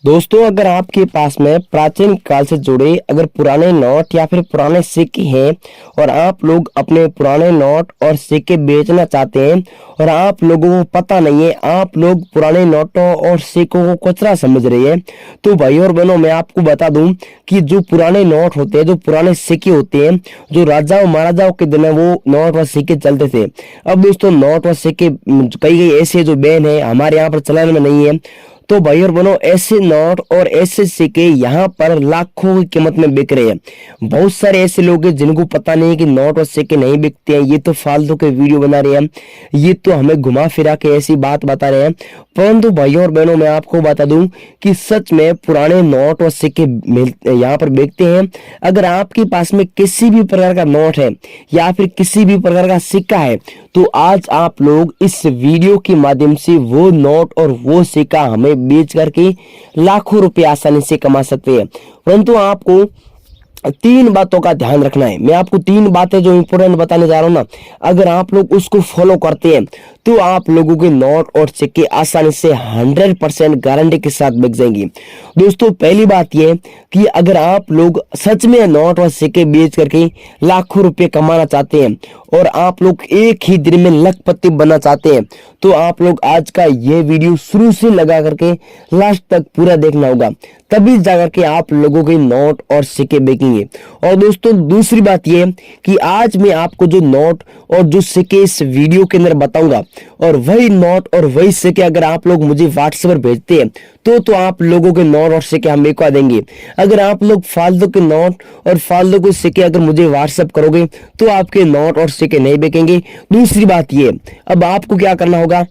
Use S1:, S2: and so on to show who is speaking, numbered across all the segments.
S1: दोस्तों, अगर आपके पास में प्राचीन काल से जुड़े अगर पुराने नोट या फिर पुराने सिक्के हैं और आप लोग अपने पुराने नोट और सिक्के बेचना चाहते हैं और आप लोगों को पता नहीं है, आप लोग पुराने नोटों और सिक्कों को कचरा समझ रहे हैं, तो भाई और बहनों मैं आपको बता दूं कि जो पुराने नोट होते हैं, जो पुराने सिक्के होते हैं, जो राजाओं महाराजाओं के दिन वो नोट और सिक्के चलते थे। अब दोस्तों कई कई ऐसे जो बैन है हमारे यहाँ पर चलन में नहीं है, तो भाई और बहनों ऐसे नोट और ऐसे सिक्के यहाँ पर लाखों की कीमत में बिक रहे हैं। बहुत सारे ऐसे लोग हैं जिनको पता नहीं है कि नोट और सिक्के नहीं बिकते हैं, ये तो फालतू के वीडियो बना रहे हैं, ये तो हमें घुमा फिरा के ऐसी बात बता रहे हैं। परंतु भाई और बहनों मैं आपको बता दूं कि सच में पुराने नोट और सिक्के यहाँ पर बिकते हैं। अगर आपके पास में किसी भी प्रकार का नोट है या फिर किसी भी प्रकार का सिक्का है, तो आज आप लोग इस वीडियो के माध्यम से वो नोट और वो सिक्का हमें बेच करके लाखों रुपए आसानी से कमा सकते हैं। परंतु आपको तीन बातों का ध्यान रखना है। मैं आपको तीन बातें जो इंपोर्टेंट बताने जा रहा हूं ना, अगर आप लोग उसको फॉलो करते हैं तो आप लोगों के नोट और सिक्के आसानी से 100% गारंटी के साथ बिक जाएंगे। दोस्तों, पहली बात यह कि अगर आप लोग सच में नोट और सिक्के बेच करके लाखों रुपए कमाना चाहते हैं और आप लोग एक ही दिन में लखपति बनना चाहते हैं, तो आप लोग आज का ये वीडियो शुरू से लगा करके लास्ट तक पूरा देखना होगा, तभी जाकर के आप लोगों के नोट और सिक्के बिकेंगे। और दोस्तों, दूसरी बात यह कि आज मैं आपको जो नोट और जो सिक्के इस वीडियो के अंदर बताऊंगा, और वही नोट और वही सिक्के अगर आप लोग मुझे व्हाट्सएप पर भेजते हैं तो आप लोगों के नोट और सिक्के हम एक देंगे। अगर आप लोग फालतू के नोट और फालतू के सिक्के अगर मुझे व्हाट्सएप करोगे तो आपके नोट और सिक्के नहीं बिकेंगे। दूसरी बात ये, अब आपको क्या करना होगा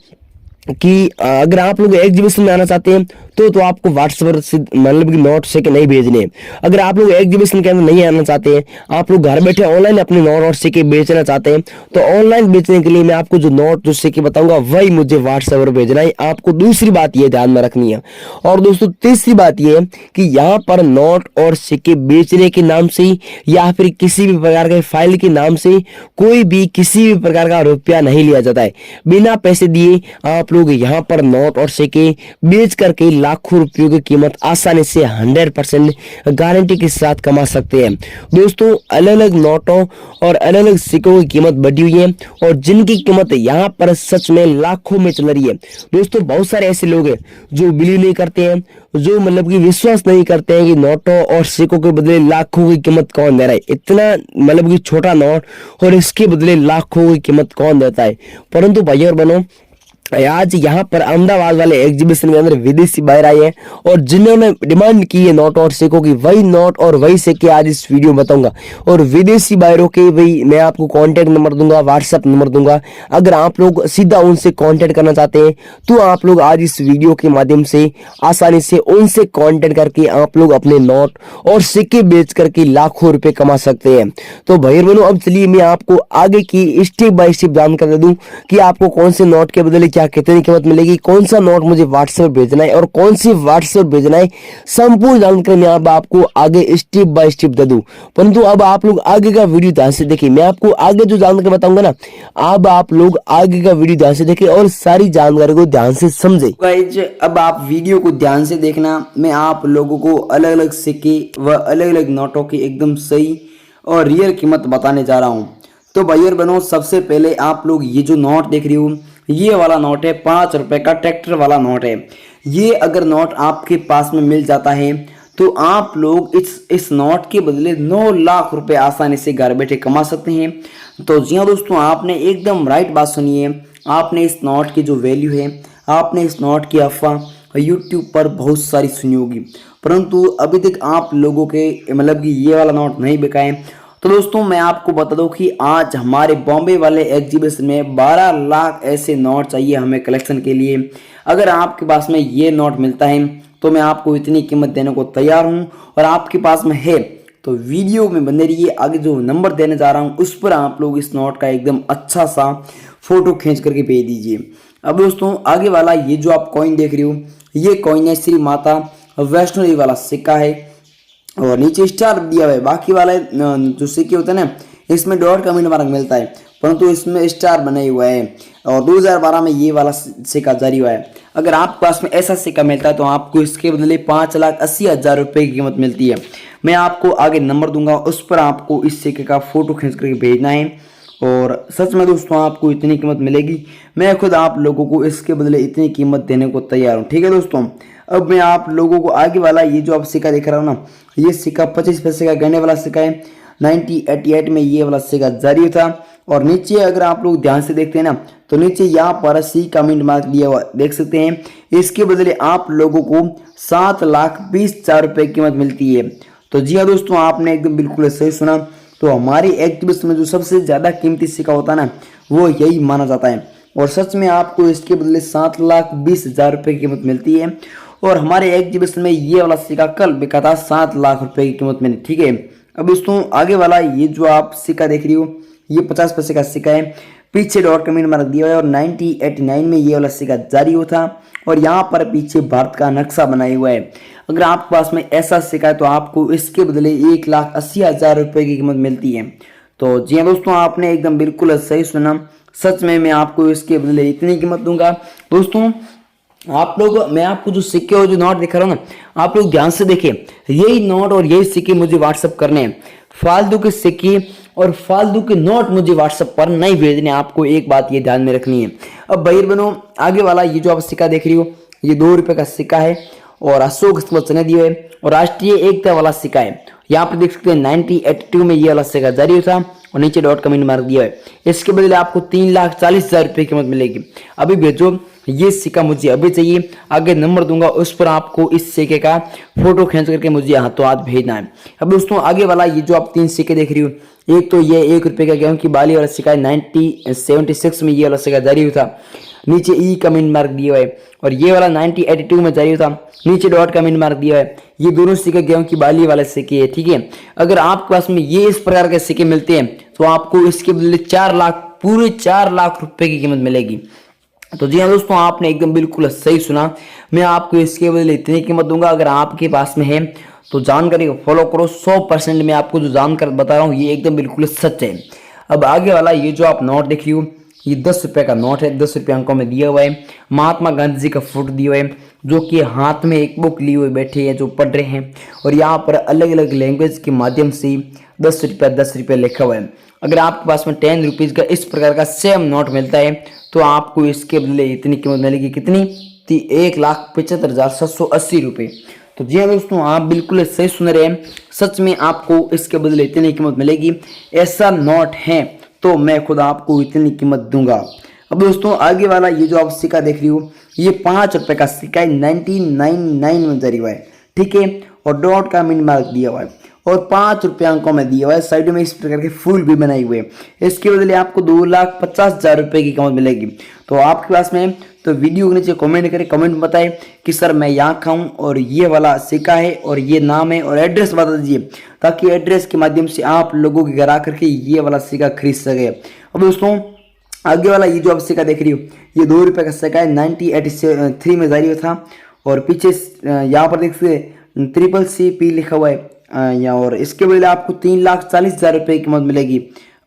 S1: कि अगर आप लोग एग्जीबिशन में आना चाहते हैं तो आपको व्हाट्सएप पर मतलब कि नोट सिक्के नहीं भेजने। अगर आप लोग एग्जीबिशन के अंदर नहीं आना चाहते हैं, आप लोग घर बैठे ऑनलाइन अपने नोट और सिक्के बेचना चाहते हैं, तो ऑनलाइन बेचने के लिए मैं आपको जो नोट जो सिक्के बताऊंगा वही मुझे व्हाट्सएप पर भेजना है। आपको दूसरी बात ये ध्यान में रखनी है। और दोस्तों, तीसरी बात ये कि यहाँ पर नोट और सिक्के बेचने के नाम से या फिर किसी भी प्रकार के फाइल के नाम से कोई भी किसी भी प्रकार का रुपया नहीं लिया जाता है। बिना पैसे दिए आप लोग यहाँ पर नोट और सिक्के बेच करके लाखों रुपयों की कीमत आसानी से 100% गारंटी के साथ कमा सकते हैं। दोस्तों, अलग अलग नोटों और अलग अलग सिक्कों की कीमत बढ़ी हुई है और जिनकी कीमत यहाँ पर सच में लाखों में चल रही है। दोस्तों, बहुत सारे ऐसे लोग हैं जो बिलीव नहीं करते हैं, जो मतलब कि विश्वास नहीं करते हैं कि नोटों और सिक्कों के बदले लाखों की कीमत कौन दे रहा है। इतना मतलब कि छोटा नोट और इसके बदले लाखों की कीमत कौन देता है। परंतु भाई और बहनों, आज यहाँ पर अहमदाबाद वाले एग्जीबिशन के अंदर विदेशी बाहर आए हैं और जिन्होंने डिमांड की है नोट और सिक्कों की, वही नोट और वही सिक्के आज इस वीडियो में बताऊंगा। और विदेशी बाहरों के भाई मैं आपको कांटेक्ट नंबर दूंगा, व्हाट्सएप नंबर दूंगा। अगर आप लोग सीधा उनसे कांटेक्ट करना चाहते हैं तो आप लोग आज इस वीडियो के माध्यम से आसानी से उनसे कांटेक्ट करके आप लोग अपने नोट और सिक्के बेच करके लाखों रुपए कमा सकते हैं। तो भाई बहनों, अब चलिए मैं आपको आगे की स्टेप बाय स्टेप जानकारी दे दूं कि आपको कौन से नोट के बदले क्या कितनी कीमत मिलेगी, कौन सा नोट मुझे व्हाट्सएप भेजना है और कौन सी व्हाट्सएप भेजना है, संपूर्ण जानकारी मैं अब आपको आगे स्टेप बाय स्टेप दे दूं। परंतु अब आप लोग आगे का वीडियो ध्यान से देखिए। मैं आपको आगे जो जानकारी बताऊंगा ना, अब आप लोग आगे का वीडियो ध्यान से देखिए और सारी जानकारी को ध्यान से समझे।
S2: गाइज, अब आप वीडियो को ध्यान से देखना। मैं आप लोगों को अलग अलग सिक्के व अलग अलग नोटों की एकदम सही और रियल कीमत बताने जा रहा हूँ। तो भाई और बहनों, सबसे पहले आप लोग ये जो नोट देख रही हो, ये वाला नोट है 5 रुपए का, ट्रैक्टर वाला नोट है। ये अगर नोट आपके पास में मिल जाता है तो आप लोग इस नोट के बदले 9 लाख रुपए आसानी से घर बैठे कमा सकते हैं। तो जी हाँ दोस्तों, आपने एकदम राइट बात सुनी है। आपने इस नोट की जो वैल्यू है, आपने इस नोट की अफवाह यूट्यूब पर बहुत सारी सुनी होगी, परंतु अभी तक आप लोगों के मतलब कि ये वाला नोट नहीं बिका है। तो दोस्तों, मैं आपको बता दूं कि आज हमारे बॉम्बे वाले एग्जीबिशन में 12 लाख ऐसे नोट चाहिए हमें कलेक्शन के लिए। अगर आपके पास में ये नोट मिलता है तो मैं आपको इतनी कीमत देने को तैयार हूं, और आपके पास में है तो वीडियो में बने रहिए। आगे जो नंबर देने जा रहा हूं उस पर आप लोग इस नोट का एकदम अच्छा सा फोटो खींच करके भेज दीजिए। अब दोस्तों, आगे वाला ये जो आप कॉइन देख रहे हो, ये कॉइन है श्री माता वैष्णो देवी वाला सिक्का है और नीचे स्टार दिया हुआ है। बाकी वाले जो सिक्के होते हैं ना, इसमें डॉट का मार्क मिलता है, परंतु इसमें स्टार बना हुआ है और 2012 में ये वाला सिक्का जारी हुआ है। अगर आपके पास में ऐसा सिक्का मिलता है तो आपको इसके बदले 5,80,000 रुपये की कीमत मिलती है। मैं आपको आगे नंबर दूंगा, उस पर आपको इस सिक्के का फोटो खींच करके भेजना है। और सच में दोस्तों आपको इतनी कीमत मिलेगी, मैं खुद आप लोगों को इसके बदले इतनी कीमत देने को तैयार हूँ। ठीक है दोस्तों, अब मैं आप लोगों को आगे वाला ये जो आप सिक्का देख रहा हूँ ना, ये सिक्का 25 पैसे का गहने वाला सिक्का है। 1988 में ये वाला सिक्का जारी था। और नीचे अगर आप लोग ध्यान से देखते हैं ना, तो नीचे यहाँ पर सी का मिंट मार्क दिया हुआ देख सकते हैं। इसके बदले आप लोगों को 7,20,000 रुपये कीमत मिलती है। तो जी हाँ दोस्तों, आपने एकदम बिल्कुल सही सुना। तो हमारी एग्जीबिशन में जो सबसे ज़्यादा कीमती सिक्का होता है ना, वो यही माना जाता है। और सच में आपको इसके बदले 7,20,000 रुपये की कीमत मिलती है। और हमारे एग्जीबिशन में ये वाला सिक्का कल बिका था 7 लाख रुपए की कीमत में। ठीक है, अब दोस्तों आगे वाला ये जो आप सिक्का देख रही हो, ये 50 पैसे का सिक्का है। पीछे डॉट का मिनट मार्क दिया हुआ है। और 1989 में ये वाला सिक्का जारी हुआ था। और यहाँ पर पीछे भारत का नक्शा बनाया हुआ है। अगर आपके पास में ऐसा सिक्का है तो आपको इसके बदले 1,80,000 रुपये की कीमत मिलती है। तो जी हाँ दोस्तों, आपने एकदम बिल्कुल सही सुना। सच में मैं आपको इसके बदले इतनी कीमत दूंगा। दोस्तों आप लोग, मैं आपको जो सिक्के और जो नोट दिखा रहा हूँ ना, आप लोग ध्यान से देखिए। यही नोट और यही सिक्के मुझे व्हाट्सअप करने हैं। फालतू के सिक्के और फालतू के नोट मुझे व्हाट्सएप पर नहीं भेजने। आपको एक बात ये ध्यान में रखनी है। अब भाई बनो, आगे वाला ये जो आप सिक्का देख रही हो, ये 2 रुपए का सिक्का है। और अशोक स्तंभ दिए हुए और राष्ट्रीय एकता वाला सिक्का है। यहाँ पर देख सकते हैं 1982 में ये वाला सिक्का जारी हुआ था। और नीचे डॉट का मिनट मार्क दिया है। इसके बदले आपको 3,40,000 रुपये की कीमत मिलेगी। अभी भेजो, ये सिक्का मुझे अभी चाहिए। आगे नंबर दूंगा, उस पर आपको इस सिक्के का फोटो खींच करके मुझे हाथों हाथ भेजना है। अब दोस्तों आगे वाला ये जो आप 3 सिक्के देख रही हो, एक तो ये 1 रुपये का गेहूं की बाली वाला सिक्का है। 1976 में ये वाला सिक्का जारी हुआ था। नीचे ई का मिनट मार्क दिया हुआ है। और ये वाला 1982 में जारी हुआ था। नीचे डॉट का मिनट मार्क दिया है। ये दोनों सिक्के गेहूं की बाली वाले सिक्के है। ठीक है, अगर आपके पास में ये इस प्रकार के सिक्के मिलते हैं तो आपको इसके बदले 4 लाख, पूरे 4 लाख रुपए की कीमत मिलेगी। तो जी हाँ दोस्तों, आपने एकदम बिल्कुल सही सुना। मैं आपको इसके बदले इतनी कीमत दूंगा। अगर आपके पास में है तो जानकारी को फॉलो करो। 100% मैं आपको जो जानकारी बता रहा हूँ ये एकदम बिल्कुल सच है। अब आगे वाला ये जो आप नोट देख रही हो, ये 10 रुपये का नोट है। 10 रुपये अंकों में दिया हुआ है। महात्मा गांधी जी का फोटो दिया हुआ है, जो कि हाथ में एक बुक लिए हुए बैठे हैं, जो पढ़ रहे हैं। और यहाँ पर अलग अलग लैंग्वेज के माध्यम से 10 रुपये लिखा हुआ है। अगर आपके पास में 10 रुपीज़ का इस प्रकार का सेम नोट मिलता है तो आपको इसके बदले इतनी कीमत मिलेगी। कितनी? 1,75,780 रुपये। तो जी हाँ दोस्तों, आप बिल्कुल सही सुन रहे हैं। सच में आपको इसके बदले इतनी कीमत मिलेगी। ऐसा नोट है तो मैं खुद आपको इतनी कीमत दूंगा। अब दोस्तों आगे वाला ये जो आप सिक्का देख रही हो, ये 5 रुपये का सिक्का है। 1999 में जारी हुआ है। ठीक है, और डॉट का मिनट मार्क दिया हुआ है। और 5 रुपये अंकों में दिया हुआ है। साइड में इस प्रकार के फूल भी बनाए हुए हैं। इसके बदले आपको 2,50,000 रुपये की कीमत मिलेगी। तो आपके पास में तो वीडियो के नीचे कमेंट करें, कमेंट में बताएं कि सर मैं यहाँ का हूँ और ये वाला सिक्का है और ये नाम है, और एड्रेस बता दीजिए, ताकि एड्रेस के माध्यम से आप लोगों के घर आकर के ये वाला सिक्का खरीद सके। अब दोस्तों आगे वाला ये जो आप सिक्का देख रही हो, ये 2 रुपये का सिक्का है। 1983 में जारी हुआ था। और पीछे यहाँ पर देख सकते CCCP लिखा हुआ है यहाँ। और इसके बदले आपको 3,40,000 रुपये की कीमत मिलेगी।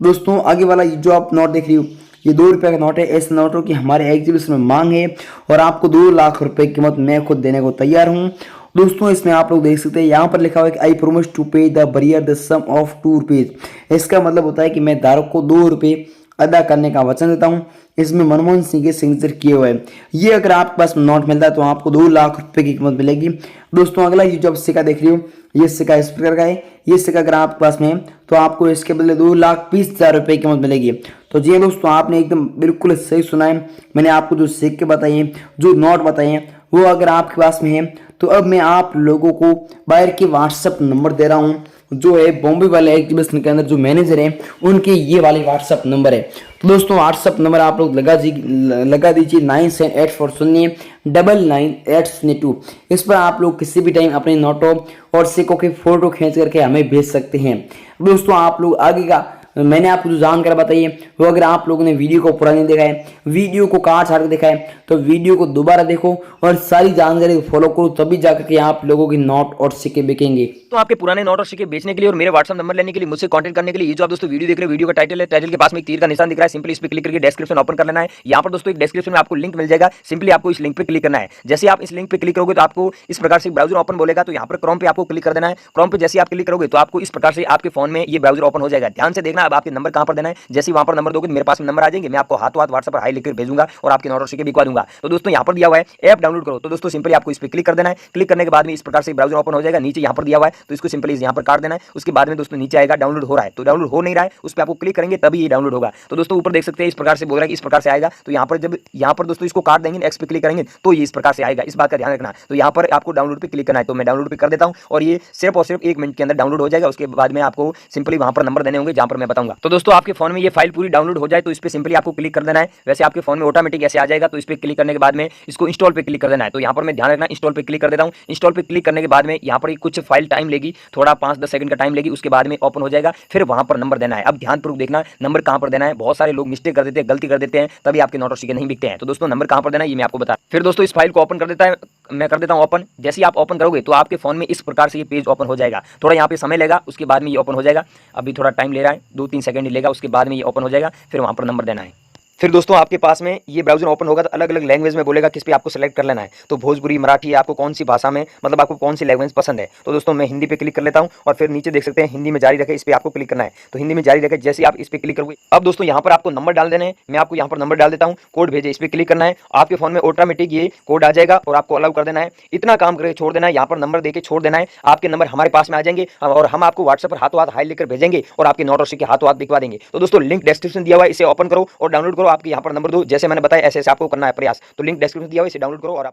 S2: दोस्तों आगे वाला ये जो आप नोट देख रही हो, ये 2 रुपये का नोट है। इस नोटों की हमारे एग्जीबिशन में मांग है और आपको 2 लाख रुपए की कीमत मैं खुद देने को तैयार हूँ। दोस्तों इसमें आप लोग देख सकते हैं, यहाँ पर लिखा हुआ है कि I promise to pay the bearer the sum of 2 rupees. इसका मतलब होता है कि मैं धारक को 2 रुपये अदा करने का वचन देता हूँ। इसमें मनमोहन सिंह के सिग्नेचर किए हुए हैं। ये अगर आपके पास नोट मिलता है तो आपको 2 लाख रुपए की कीमत मिलेगी। दोस्तों अगला ये जो आप सिक्का देख रही हो, ये सिक्का इस प्रकार का है। ये सिक्का अगर आपके पास में है तो आपको इसके बदले 2,20,000 रुपये की कीमत मिलेगी। तो जी दोस्तों, आपने एकदम बिल्कुल सही सुना है। मैंने आपको जो सिक्के बताए हैं, जो नोट बताए हैं, वो अगर आपके पास में है तो अब मैं आप लोगों को बाहर के व्हाट्सएप नंबर दे रहा हूँ, जो है बॉम्बे वाले एग्जीबिशन के अंदर जो मैनेजर हैं उनके ये वाले व्हाट्सएप नंबर है। तो दोस्तों व्हाट्सएप नंबर आप लोग लगा दीजिए 9784099802। इस पर आप लोग किसी भी टाइम अपने नोटों और सिक्कों के फोटो खींच करके हमें भेज सकते हैं। दोस्तों आप लोग आगे का मैंने आपको जो जानकारी बताई है वो अगर आप लोगों ने वीडियो को पूरा नहीं देखा है, वीडियो को काट छाट के देखा है, तो वीडियो को दोबारा देखो और सारी जानकारी को फॉलो करो, तभी जाकर के आप लोगों की नोट और सिक्के बिकेंगे।
S3: तो आपके पुराने नोट और सिक्के बेचने के लिए और मेरे व्हाट्सएप नंबर लेने के लिए मुझसे कांटेक्ट करने के लिए ये जो आप दोस्तों वीडियो देख रहे हैं, वीडियो का टाइटल है, टाइटल के पास में एक तीर का निशान दिख रहा है, सिंपली इस पे क्लिक करके डिस्क्रिप्शन ओपन कर लेना है। यहाँ पर दोस्तों एक डिस्क्रिप्शन में आपको लिंक मिल जाएगा, सिंपली आपको इस लिंक पे क्लिक करना है। जैसे आप इस लिंक पे क्लिक करोगे तो आपको इस प्रकार से ब्राउजर ओपन बोलेगा, तो यहाँ पर क्रोम पे आपको क्लिक कर देना है। क्रोम पे जैसे आप क्लिक करोगे तो आपको इस प्रकार से आपके फोन में ये ब्राउजर ओपन हो जाएगा। ध्यान से देखना, अब आपके नंबर कहाँ पर देना है। जैसे वहाँ पर नंबर दोगे मेरे पास में नंबर आ जाएंगे, मैं आपको हाथों हाथ व्हाट्सएप पर हाई लिखकर भेजूंगा और आपके नोट और सिक्के बिकवा दूंगा। तो दोस्तों यहाँ पर दिया हुआ है ऐप डाउनलोड करो, तो दोस्तों सिंपली आपको इस पर क्लिक कर देना है। क्लिक करने के बाद में इस प्रकार से ब्राउजर ओपन हो जाएगा। नीचे यहाँ पर दिया हुआ है तो इसको सिंपली यहाँ पर काट देना है। उसके बाद में दोस्तों नीचे आएगा डाउनलोड हो रहा है, तो डाउनलोड हो नहीं रहा है, उस पर आपको क्लिक करेंगे तभी ये डाउनलोड होगा। तो दोस्तों ऊपर देख सकते हैं इस प्रकार से बोल रहा है कि इस प्रकार से आएगा। तो यहाँ पर जब यहाँ पर दोस्तों इसको काट देंगे, एक्स पे क्लिक करेंगे तो ये इस प्रकार से आएगा, इस बात का ध्यान रखना। तो यहाँ पर आपको डाउनलोड पे क्लिक करना है, तो मैं डाउनलोड पे कर देता हूँ और ये सिर्फ और सिर्फ 1 मिनट के अंदर डाउनलोड हो जाएगा। उसके बाद में आपको सिंपली वहाँ पर नंबर देने होंगे जहाँ पर मैं बताऊंगा। तो दोस्तों आपके फोन में ये फाइल पूरी डाउनलोड हो जाए तो इस पर सिंपली आपको क्लिक कर देना है। वैसे आपके फोन में ऑटोमेटिक ऐसे आ जाएगा, तो इस पर क्लिक करने के बाद में इसको इंस्टॉल पे क्लिक कर देना है। तो यहाँ पर मैं ध्यान रखना, इंस्टॉल पे क्लिक कर देता हूँ। इंस्टॉल पे क्लिक करने के बाद में यहाँ पर कुछ फाइल टाइम लेगी, थोड़ा 5-10 सेकंड का टाइम लेगी, उसके बाद में ओपन हो जाएगा। फिर वहाँ पर नंबर देना है। अब ध्यानपूर्वक देखना नंबर कहाँ पर देना है। बहुत सारे लोग मिस्टेक कर देते हैं, गलती कर देते हैं, तभी आपके नोट और सिक्के नहीं बिकते हैं। तो दोस्तों नंबर कहाँ पर देना है ये मैं आपको बता। फिर दोस्तों इस फाइल को ओपन कर देता है, मैं कर देता हूँ ओपन। जैसे ही आप ओपन करोगे तो आपके फोन में इस प्रकार से ये पेज ओपन हो जाएगा। थोड़ा यहाँ पे समय लेगा, उसके बाद में ये ओपन हो जाएगा। अभी थोड़ा टाइम ले रहा है, 2-3 सेकंड ही लेगा, उसके बाद में ये ओपन हो जाएगा। फिर वहाँ पर नंबर देना है। फिर दोस्तों आपके पास में ये ब्राउजर ओपन होगा तो अलग अलग लैंग्वेज में बोलेगा किस पे आपको सेलेक्ट कर लेना है। तो भोजपुरी, मराठी, आपको कौन सी भाषा में, मतलब आपको कौन सी लैंग्वेज पसंद है। तो दोस्तों मैं हिंदी पे क्लिक कर लेता हूँ और फिर नीचे देख सकते हैं हिंदी में जारी रखे, इस पे आपको क्लिक करना है। तो हिंदी में जारी रखे जैसे आप इस पे क्लिक करोगे, अब दोस्तों यहाँ पर आपको नंबर डाल देने हैं। मैं आपको यहाँ पर नंबर डाल देता हूँ, कोड भेजे, इस पे क्लिक करना है। आपके फोन में ऑटोमेटिक ये कोड आ जाएगा और आपको अलाउ कर देना है। इतना काम करके छोड़ देना है, यहाँ पर नंबर देके छोड़ देना है। आपके नंबर हमारे पास में आ जाएंगे और हम आपको व्हाट्सएप पर हाथों हाथ हाई लेकर भेजेंगे और आपके नोट और सिक्के हाथों हाथ दिखवा देंगे। तो दोस्तों लिंक डिस्क्रिप्शन दिया हुआ है, इसे ओपन करो और डाउनलोड करो। आपके यहाँ पर नंबर दो, जैसे मैंने बताया ऐसे आपको करना है प्रयास। तो लिंक डिस्क्रिप्शन दिया हुआ है, इसे डाउनलोड करो और